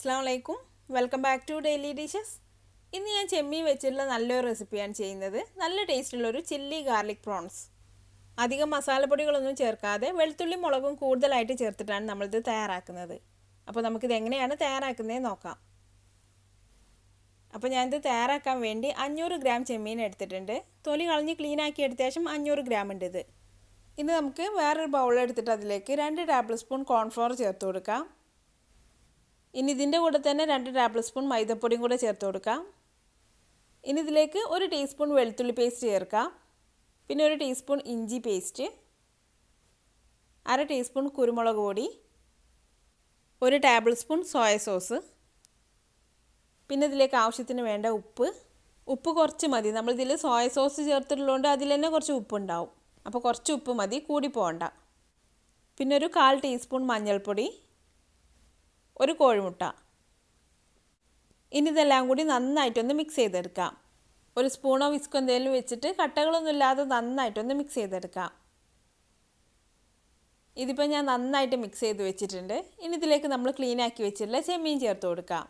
അസ്സലാമലൈക്കും welcome back to daily dishes. ഇന്ന് ഞാൻ ചെമ്മീൻ വെച്ചിട്ടുള്ള നല്ലൊരു റെസിപ്പിയാണ് ചെയ്യുന്നത്. നല്ല ടേസ്റ്റുള്ളൊരു ചില്ലി ഗാർലിക് പ്രോൺസ്. അധികം മസാലപ്പൊടികളൊന്നും ചേർക്കാതെ വെളുത്തുള്ളി മുളകും കൂടുതലായിട്ട് ചേർത്തിട്ടാണ് നമ്മളിത് തയ്യാറാക്കുന്നത്. അപ്പോൾ നമുക്കിത് എങ്ങനെയാണ് തയ്യാറാക്കുന്നതെന്ന് നോക്കാം. അപ്പോൾ ഞാനിത് തയ്യാറാക്കാൻ വേണ്ടി 500 ഗ്രാം ചെമ്മീൻ എടുത്തിട്ടുണ്ട്. തൊലി കളഞ്ഞ് ക്ലീനാക്കി എടുത്ത ശേഷം 500 ഗ്രാം ഉണ്ട് ഇത്. ഇനി നമുക്ക് വേറൊരു ബൗൾ എടുത്തിട്ട് അതിലേക്ക് 2 ടേബിൾ സ്പൂൺ കോൺഫ്ലവർ ചേർത്ത് കൊടുക്കാം. ഇനി ഇതിൻ്റെ കൂടെ തന്നെ 2 ടേബിൾ സ്പൂൺ മൈദപ്പൊടിയും കൂടെ ചേർത്ത് കൊടുക്കാം. ഇനി ഇതിലേക്ക് 1 ടീസ്പൂൺ വെളുത്തുള്ളി പേസ്റ്റ് ചേർക്കാം. പിന്നെ 1 ടീസ്പൂൺ ഇഞ്ചി പേസ്റ്റ്, 1/2 ടീസ്പൂൺ കുരുമുളക് പൊടി, 1 ടേബിൾ സ്പൂൺ സോയ സോസ്, പിന്നെ ഇതിലേക്ക് ആവശ്യത്തിന് വേണ്ട ഉപ്പ് കുറച്ച് മതി. നമ്മളിതിൽ സോയ സോസ് ചേർത്തിട്ടുള്ളതുകൊണ്ട് അതിൽ തന്നെ കുറച്ച് ഉപ്പുണ്ടാവും. അപ്പോൾ കുറച്ച് ഉപ്പ് മതി, കൂടി പോകണ്ട. പിന്നെ ഒരു 1/4 ടീസ്പൂൺ മഞ്ഞൾപ്പൊടി, 1 കോഴിമുട്ട. ഇനി ഇതെല്ലാം കൂടി നന്നായിട്ടൊന്ന് മിക്സ് ചെയ്തെടുക്കാം. ഒരു സ്പൂണോ വിസ്കോ എന്തെങ്കിലും വെച്ചിട്ട് കട്ടകളൊന്നും ഇല്ലാതെ നന്നായിട്ടൊന്ന് മിക്സ് ചെയ്തെടുക്കാം. ഇതിപ്പോൾ ഞാൻ നന്നായിട്ട് മിക്സ് ചെയ്ത് വെച്ചിട്ടുണ്ട്. ഇനി ഇതിലേക്ക് നമ്മൾ ക്ലീനാക്കി വെച്ചിട്ടുള്ള ചെമ്മീൻ ചേർത്ത് കൊടുക്കാം.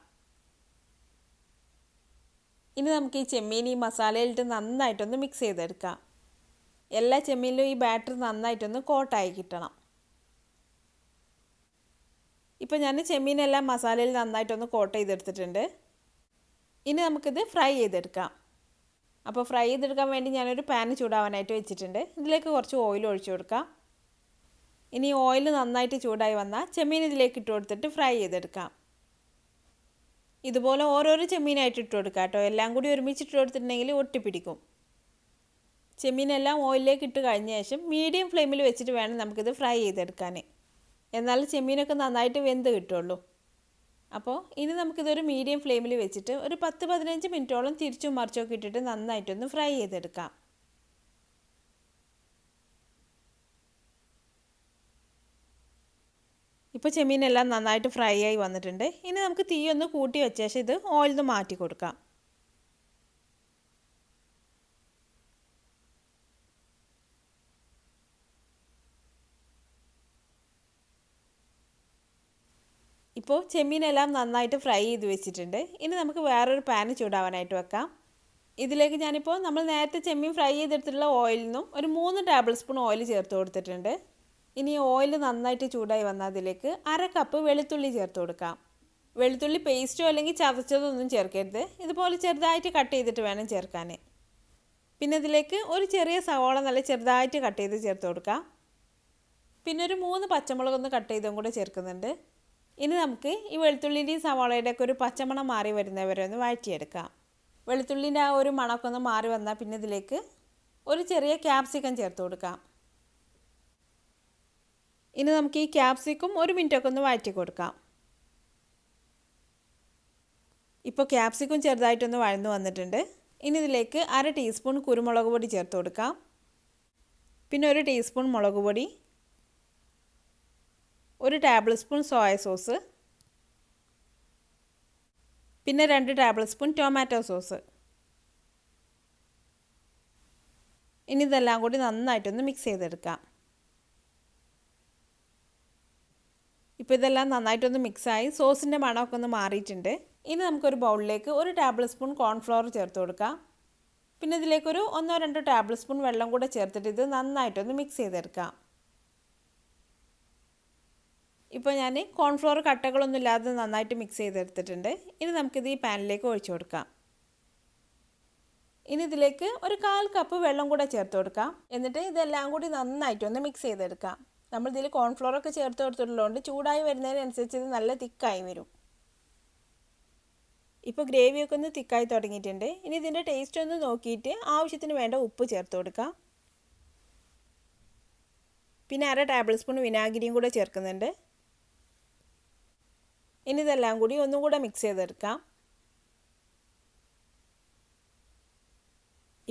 ഇനി നമുക്ക് ഈ ചെമ്മീൻ ഈ മസാലയിലിട്ട് നന്നായിട്ടൊന്ന് മിക്സ് ചെയ്തെടുക്കാം. എല്ലാ ചെമ്മീനിലും ഈ ബാറ്റർ നന്നായിട്ടൊന്ന് കോട്ടായി കിട്ടണം. ഇപ്പോൾ ഞാൻ ചെമ്മീനെല്ലാം മസാലയിൽ നന്നായിട്ടൊന്ന് കോട്ട് ചെയ്തെടുത്തിട്ടുണ്ട്. ഇനി നമുക്കിത് ഫ്രൈ ചെയ്തെടുക്കാം. അപ്പോൾ ഫ്രൈ ചെയ്തെടുക്കാൻ വേണ്ടി ഞാനൊരു പാൻ ചൂടാവാനായിട്ട് വെച്ചിട്ടുണ്ട്. ഇതിലേക്ക് കുറച്ച് ഓയിൽ ഒഴിച്ചു കൊടുക്കാം. ഇനി ഓയിൽ നന്നായിട്ട് ചൂടായി വന്നാൽ ചെമ്മീൻ ഇതിലേക്ക് ഇട്ട് കൊടുത്തിട്ട് ഫ്രൈ ചെയ്തെടുക്കാം. ഇതുപോലെ ഓരോരോ ചെമ്മീനായിട്ട് ഇട്ട് കൊടുക്കാം കേട്ടോ. എല്ലാം കൂടി ഒരുമിച്ചിട്ട് കൊടുത്തിട്ടുണ്ടെങ്കിൽ ഒട്ടിപ്പിടിക്കും. ചെമ്മീനെല്ലാം ഓയിലിലേക്ക് ഇട്ട് കഴിഞ്ഞ ശേഷം മീഡിയം ഫ്ലെയിമിൽ വെച്ചിട്ട് വേണം നമുക്കിത് ഫ്രൈ ചെയ്തെടുക്കാൻ. എന്നാൽ ചെമ്മീനൊക്കെ നന്നായിട്ട് വെന്ത് കിട്ടുള്ളൂ. അപ്പോൾ ഇനി നമുക്കിതൊരു മീഡിയം ഫ്ലെയിമിൽ വെച്ചിട്ട് ഒരു 10-15 മിനിറ്റോളം തിരിച്ചും മറിച്ചൊക്കെ ഇട്ടിട്ട് നന്നായിട്ടൊന്ന് ഫ്രൈ ചെയ്തെടുക്കാം. ഇപ്പോൾ ചെമ്മീനെല്ലാം നന്നായിട്ട് ഫ്രൈ ആയി വന്നിട്ടുണ്ട്. ഇനി നമുക്ക് തീ ഒന്ന് കൂട്ടി വെച്ച ശേഷം ഇത് ഓയിൽ നിന്ന് മാറ്റി കൊടുക്കാം. ഇപ്പോൾ ചെമ്മീനെല്ലാം നന്നായിട്ട് ഫ്രൈ ചെയ്ത് വെച്ചിട്ടുണ്ട്. ഇനി നമുക്ക് വേറൊരു പാൻ ചൂടാവാനായിട്ട് വെക്കാം. ഇതിലേക്ക് ഞാനിപ്പോൾ നമ്മൾ നേരത്തെ ചെമ്മീൻ ഫ്രൈ ചെയ്തെടുത്തിട്ടുള്ള ഓയിലിൽ നിന്നും ഒരു 3 ടേബിൾ സ്പൂൺ ഓയിൽ ചേർത്ത് കൊടുത്തിട്ടുണ്ട്. ഇനി ഓയിൽ നന്നായിട്ട് ചൂടായി വന്നാൽ അതിലേക്ക് 1/2 കപ്പ് വെളുത്തുള്ളി ചേർത്ത് കൊടുക്കാം. വെളുത്തുള്ളി പേസ്റ്റോ അല്ലെങ്കിൽ ചതച്ചതോ ഒന്നും ചേർക്കരുത്. ഇതുപോലെ ചെറുതായിട്ട് കട്ട് ചെയ്തിട്ട് വേണം ചേർക്കാൻ. പിന്നെ ഇതിലേക്ക് ഒരു ചെറിയ സവാള നല്ല ചെറുതായിട്ട് കട്ട് ചെയ്ത് ചേർത്ത് കൊടുക്കാം. പിന്നെ ഒരു 3 പച്ചമുളകൊന്ന് കട്ട് ചെയ്തും കൂടെ ചേർക്കുന്നുണ്ട്. ഇനി നമുക്ക് ഈ വെളുത്തുള്ളിൻ്റെയും സവാളയുടെ ഒക്കെ ഒരു പച്ചമണം മാറി വരുന്നവരെ ഒന്ന് വഴറ്റിയെടുക്കാം. വെളുത്തുള്ളിൻ്റെ ആ ഒരു മണമൊക്കെ ഒന്ന് മാറി വന്നാൽ പിന്നെ ഇതിലേക്ക് ഒരു ചെറിയ ക്യാപ്സിക്കം ചേർത്ത് കൊടുക്കാം. ഇനി നമുക്ക് ഈ ക്യാപ്സിക്കം 1 മിനിറ്റൊക്കെ ഒന്ന് വഴറ്റി കൊടുക്കാം. ഇപ്പോൾ ക്യാപ്സിക്കം ചെറുതായിട്ടൊന്ന് വഴന്നു വന്നിട്ടുണ്ട്. ഇനി ഇതിലേക്ക് 1/2 ടീസ്പൂൺ കുരുമുളക് പൊടി ചേർത്ത് കൊടുക്കാം. പിന്നെ 1 ടീസ്പൂൺ മുളക് പൊടി, 1 ടേബിൾ സ്പൂൺ സോയ സോസ്, പിന്നെ 2 ടേബിൾ സ്പൂൺ ടൊമാറ്റോ സോസ്. ഇനി ഇതെല്ലാം കൂടി നന്നായിട്ടൊന്ന് മിക്സ് ചെയ്തെടുക്കാം. ഇപ്പോൾ ഇതെല്ലാം നന്നായിട്ടൊന്ന് മിക്സായി സോസിൻ്റെ മണമൊക്കെ ഒന്ന് മാറിയിട്ടുണ്ട്. ഇനി നമുക്കൊരു ബൗളിലേക്ക് 1 ടേബിൾ സ്പൂൺ കോൺഫ്ലവർ ചേർത്ത് കൊടുക്കാം. പിന്നെ ഇതിലേക്കൊരു 1-2 ടേബിൾ സ്പൂൺ വെള്ളം കൂടെ ചേർത്തിട്ട് ഇത് നന്നായിട്ടൊന്ന് മിക്സ് ചെയ്തെടുക്കാം. ഇപ്പോൾ ഞാൻ കോൺഫ്ലവർ കട്ടകളൊന്നും ഇല്ലാതെ നന്നായിട്ട് മിക്സ് ചെയ്തെടുത്തിട്ടുണ്ട്. ഇനി നമുക്കിത് ഈ പാനിലേക്ക് ഒഴിച്ചു കൊടുക്കാം. ഇനി ഇതിലേക്ക് ഒരു 1/4 കപ്പ് വെള്ളം കൂടെ ചേർത്ത് കൊടുക്കാം. എന്നിട്ട് ഇതെല്ലാം കൂടി നന്നായിട്ടൊന്ന് മിക്സ് ചെയ്തെടുക്കാം. നമ്മളിതിൽ കോൺഫ്ലവറൊക്കെ ചേർത്ത് കൊടുത്തിട്ടുള്ളതുകൊണ്ട് ചൂടായി വരുന്നതിനനുസരിച്ച് ഇത് നല്ല തിക്കായി വരും. ഇപ്പോൾ ഗ്രേവിയൊക്കെ ഒന്ന് തിക്കായി തുടങ്ങിയിട്ടുണ്ട്. ഇനി ഇതിൻ്റെ ടേസ്റ്റ് ഒന്ന് നോക്കിയിട്ട് ആവശ്യത്തിന് വേണ്ട ഉപ്പ് ചേർത്ത് കൊടുക്കാം. പിന്നെ 1/2 ടേബിൾ സ്പൂൺ വിനാഗിരിയും കൂടെ ചേർക്കുന്നുണ്ട്. ഇനി ഇതെല്ലാം കൂടി ഒന്നും കൂടെ മിക്സ് ചെയ്തെടുക്കാം.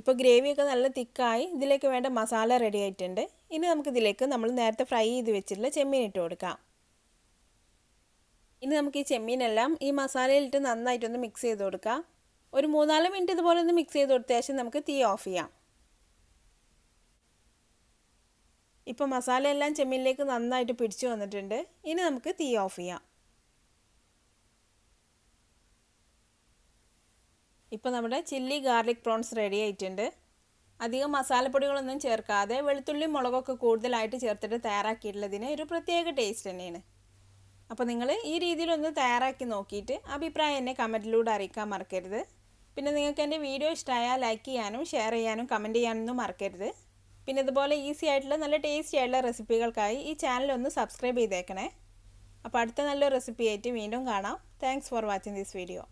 ഇപ്പോൾ ഗ്രേവിയൊക്കെ നല്ല തിക്കായി ഇതിലേക്ക് വേണ്ട മസാല റെഡി ആയിട്ടുണ്ട്. ഇനി നമുക്കിതിലേക്ക് നമ്മൾ നേരത്തെ ഫ്രൈ ചെയ്ത് വെച്ചിട്ടുള്ള ചെമ്മീൻ ഇട്ട് കൊടുക്കാം. ഇനി നമുക്ക് ഈ ചെമ്മീനെല്ലാം ഈ മസാലയിലിട്ട് നന്നായിട്ടൊന്ന് മിക്സ് ചെയ്ത് കൊടുക്കാം. ഒരു 3-4 മിനിറ്റ് ഇതുപോലെ ഒന്ന് മിക്സ് ചെയ്ത് കൊടുത്ത ശേഷം നമുക്ക് തീ ഓഫ് ചെയ്യാം. ഇപ്പോൾ മസാലയെല്ലാം ചെമ്മീനിലേക്ക് നന്നായിട്ട് പിടിച്ചു വന്നിട്ടുണ്ട്. ഇനി നമുക്ക് തീ ഓഫ് ചെയ്യാം. ഇപ്പോൾ നമ്മുടെ ചില്ലി ഗാർലിക് പ്രോൺസ് റെഡി ആയിട്ടുണ്ട്. അധികം മസാലപ്പൊടികളൊന്നും ചേർക്കാതെ വെളുത്തുള്ളി മുളകൊക്കെ കൂടുതലായിട്ട് ചേർത്തിട്ട് തയ്യാറാക്കിയിട്ടുള്ളതിന് ഒരു പ്രത്യേക ടേസ്റ്റ് തന്നെയാണ്. അപ്പോൾ നിങ്ങൾ ഈ രീതിയിലൊന്ന് തയ്യാറാക്കി നോക്കിയിട്ട് അഭിപ്രായം എന്നെ കമൻറ്റിലൂടെ അറിയിക്കാൻ മറക്കരുത്. പിന്നെ നിങ്ങൾക്ക് എൻ്റെ വീഡിയോ ഇഷ്ടമായാൽ ലൈക്ക് ചെയ്യാനും ഷെയർ ചെയ്യാനും കമൻറ്റ് ചെയ്യാനൊന്നും മറക്കരുത്. പിന്നെ ഇതുപോലെ ഈസി ആയിട്ടുള്ള നല്ല ടേസ്റ്റി ആയിട്ടുള്ള റെസിപ്പികൾക്കായി ഈ ചാനലൊന്ന് സബ്സ്ക്രൈബ് ചെയ്തേക്കണേ. അപ്പോൾ അടുത്ത നല്ലൊരു റെസിപ്പി ആയിട്ട് വീണ്ടും കാണാം. Thanks for watching this video.